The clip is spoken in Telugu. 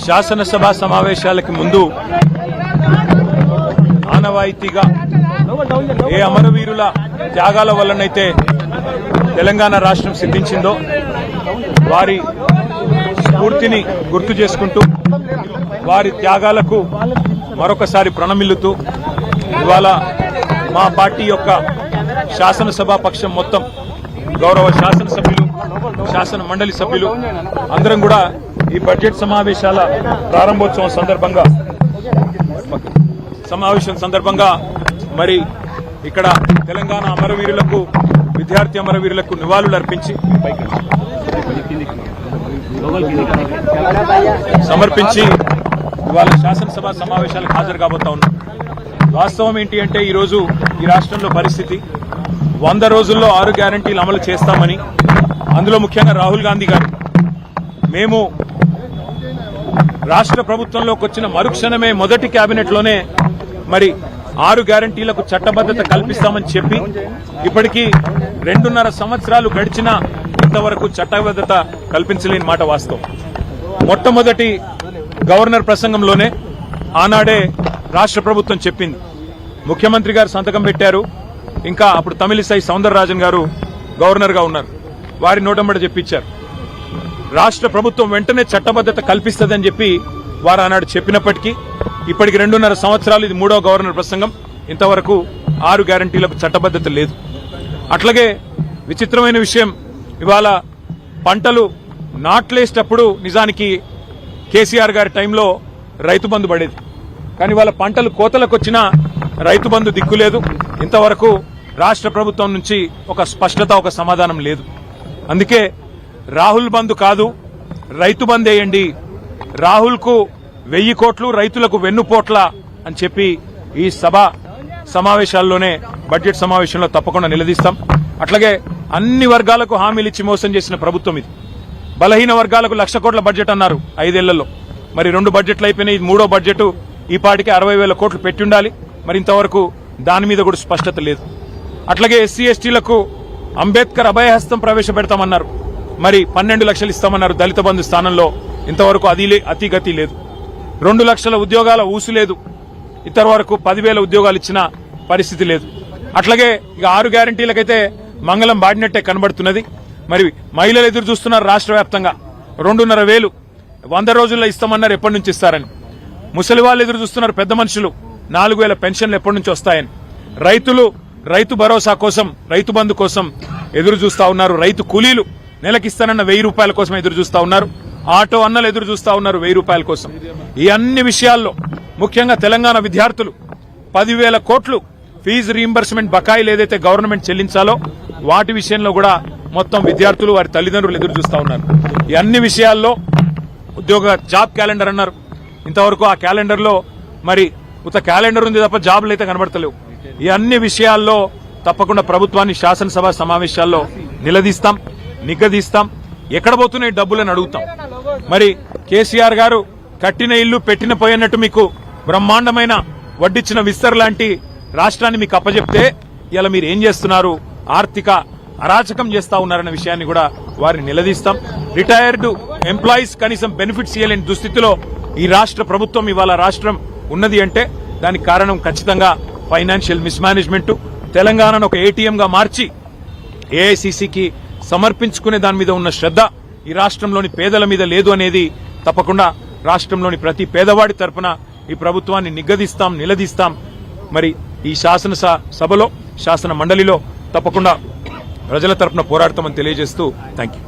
శాసనసభ సమావేశాలకు ముందు ఆనవాయితీగా ఏ అమరవీరుల త్యాగాల వల్లనైతే తెలంగాణ రాష్ట్రం సిద్ధించిందో వారి స్ఫూర్తిని గుర్తు చేసుకుంటూ వారి త్యాగాలకు మరొకసారి ప్రణమిల్లుతూ ఇవాళ మా పార్టీ యొక్క శాసనసభ పక్షం మొత్తం గౌరవ శాసనసభ్యులు శాసన మండలి సభ్యులు అందరం కూడా ఈ బడ్జెట్ సమావేశం సందర్భంగా మరి ఇక్కడ తెలంగాణ అమరవీరులకు విద్యార్థి అమరవీరులకు నివాళులు అర్పించి సమర్పించి ఇవాళ శాసనసభ సమావేశాలకు హాజరు కాబోతా ఉన్నాం. వాస్తవం ఏంటి అంటే ఈరోజు ఈ రాష్ట్రంలో పరిస్థితి 100 రోజుల్లో 6 గ్యారంటీలు అమలు చేస్తామని, అందులో ముఖ్యంగా రాహుల్ గాంధీ గారు మేము రాష్ట్ర ప్రభుత్వంలోకి వచ్చిన మరుక్షణమే మొదటి కేబినెట్లోనే మరి 6 గ్యారంటీలకు చట్టబద్దత కల్పిస్తామని చెప్పి ఇప్పటికీ 2.5 సంవత్సరాలు గడిచినా ఇంతవరకు చట్టబద్దత కల్పించలేని మాట వాస్తవం. మొట్టమొదటి గవర్నర్ ప్రసంగంలోనే ఆనాడే రాష్ట్ర ప్రభుత్వం చెప్పింది. ముఖ్యమంత్రి గారు సంతకం పెట్టారు. ఇంకా అప్పుడు తమిళిసై సౌందరరాజన్ గారు గవర్నర్ గా ఉన్నారు. వారి నోటంబడి చెప్పించారు. రాష్ట్ర ప్రభుత్వం వెంటనే చట్టబద్దత కల్పిస్తుందని చెప్పి వారు ఆనాడు చెప్పినప్పటికీ ఇప్పటికి 2.5 సంవత్సరాలు ఇది 3వ గవర్నర్ ప్రసంగం. ఇంతవరకు 6 గ్యారంటీలకు చట్టబద్దత లేదు. అట్లాగే విచిత్రమైన విషయం, ఇవాళ పంటలు నాట్లేసేటప్పుడు నిజానికి కేసీఆర్ గారి టైంలో రైతు బంధు పడేది. కానీ వాళ్ళ పంటలు కోతలకు వచ్చినా రైతు బంధు దిక్కులేదు. ఇంతవరకు రాష్ట్ర ప్రభుత్వం నుంచి ఒక స్పష్టత, ఒక సమాధానం లేదు. అందుకే రాహుల్ బంధు కాదు, రైతు బంద్ వేయండి, రాహుల్ కు 1000 కోట్లు, రైతులకు వెన్నుపోట్ల అని చెప్పి ఈ సభ సమావేశాల్లోనే బడ్జెట్ సమావేశంలో తప్పకుండా నిలదీస్తాం. అట్లాగే అన్ని వర్గాలకు హామీలు ఇచ్చి మోసం చేసిన ప్రభుత్వం ఇది. బలహీన వర్గాలకు 1,00,000 కోట్ల బడ్జెట్ అన్నారు 5 ఏళ్లలో. మరి 2 బడ్జెట్లు అయిపోయినాయి. ఇది 3వ బడ్జెట్. ఈ పాటికి 60,000 కోట్లు పెట్టి ఉండాలి. మరి ఇంతవరకు దాని మీద కూడా స్పష్టత లేదు. అట్లాగే ఎస్సీ ఎస్టీలకు అంబేద్కర్ అభయహస్తం ప్రవేశపెడతామన్నారు. మరి 12 లక్షలు ఇస్తామన్నారు దళిత బంధు స్థానంలో. ఇంతవరకు అతిగతి లేదు. 2 లక్షల ఉద్యోగాల ఊసు లేదు. ఇంతవరకు 10,000 ఉద్యోగాలు ఇచ్చిన పరిస్థితి లేదు. అట్లాగే ఇక 6 గ్యారంటీలకైతే మంగళం బాడినట్టే కనబడుతున్నది. మరి మహిళలు ఎదురు చూస్తున్నారు. రాష్ట్ర వ్యాప్తంగా 2,500 100 రోజుల్లో ఇస్తామన్నారు. ఎప్పటి నుంచి ఇస్తారని. ముసలి వాళ్ళు ఎదురు చూస్తున్నారు. పెద్ద మనుషులు 4,000 పెన్షన్లు ఎప్పటి నుంచి వస్తాయని. రైతులు రైతు భరోసా కోసం, రైతు బంధు కోసం ఎదురు చూస్తా ఉన్నారు. రైతు కూలీలు నెలకిస్తానన్న 1,000 రూపాయల కోసం ఎదురు చూస్తా ఉన్నారు. ఆటో అన్నలు ఎదురు చూస్తా ఉన్నారు 1,000 రూపాయల కోసం. ఈ అన్ని విషయాల్లో ముఖ్యంగా తెలంగాణ విద్యార్థులు 10,000 కోట్లు ఫీజు రీయింబర్స్మెంట్ బకాయిలు ఏదైతే గవర్నమెంట్ చెల్లించాలో వాటి విషయంలో కూడా మొత్తం విద్యార్థులు, వారి తల్లిదండ్రులు ఎదురు చూస్తా ఉన్నారు. ఈ అన్ని విషయాల్లో జాబ్ క్యాలెండర్ అన్నారు. ఇంతవరకు ఆ క్యాలెండర్ లో మరి ఉత్త క్యాలెండర్ ఉంది తప్ప జాబ్లు అయితే కనబడతలేవు. ఈ అన్ని విషయాల్లో తప్పకుండా ప్రభుత్వాన్ని శాసనసభ సమావేశాల్లో నిలదీస్తాం, నిగ్గదీస్తాం. ఎక్కడ పోతున్నాయి డబ్బులని అడుగుతాం. మరి కేసీఆర్ గారు కట్టిన ఇల్లు పెట్టిన పోయినట్టు మీకు బ్రహ్మాండమైన వడ్డిచ్చిన విస్తర్ లాంటి రాష్ట్రాన్ని మీకు అప్పచెప్తే ఇలా మీరు ఏం చేస్తున్నారు, ఆర్థిక అరాచకం చేస్తా ఉన్నారన్న విషయాన్ని కూడా వారిని నిలదీస్తాం. రిటైర్డ్ ఎంప్లాయీస్ కనీసం బెనిఫిట్స్ ఇవ్వలేని దుస్థితిలో ఈ రాష్ట్ర ప్రభుత్వం ఇవాళ రాష్ట్రం ఉన్నది అంటే దానికి కారణం ఖచ్చితంగా ఫైనాన్షియల్ మిస్మేనేజ్మెంట్. తెలంగాణను ఒక ఏటీఎం గా మార్చి ఏఐసీసీకి సమర్పించుకునే దాని మీద ఉన్న శ్రద్ధ ఈ రాష్ట్రంలోని పేదల మీద లేదు అనేది తప్పకుండా రాష్ట్రంలోని ప్రతి పేదవాడి తరపున ఈ ప్రభుత్వాన్ని నిగ్గదీస్తాం, నిలదీస్తాం. మరి ఈ శాసనసభలో, శాసన మండలిలో తప్పకుండా ప్రజల తరపున పోరాడతామని తెలియజేస్తూ థ్యాంక్ యూ.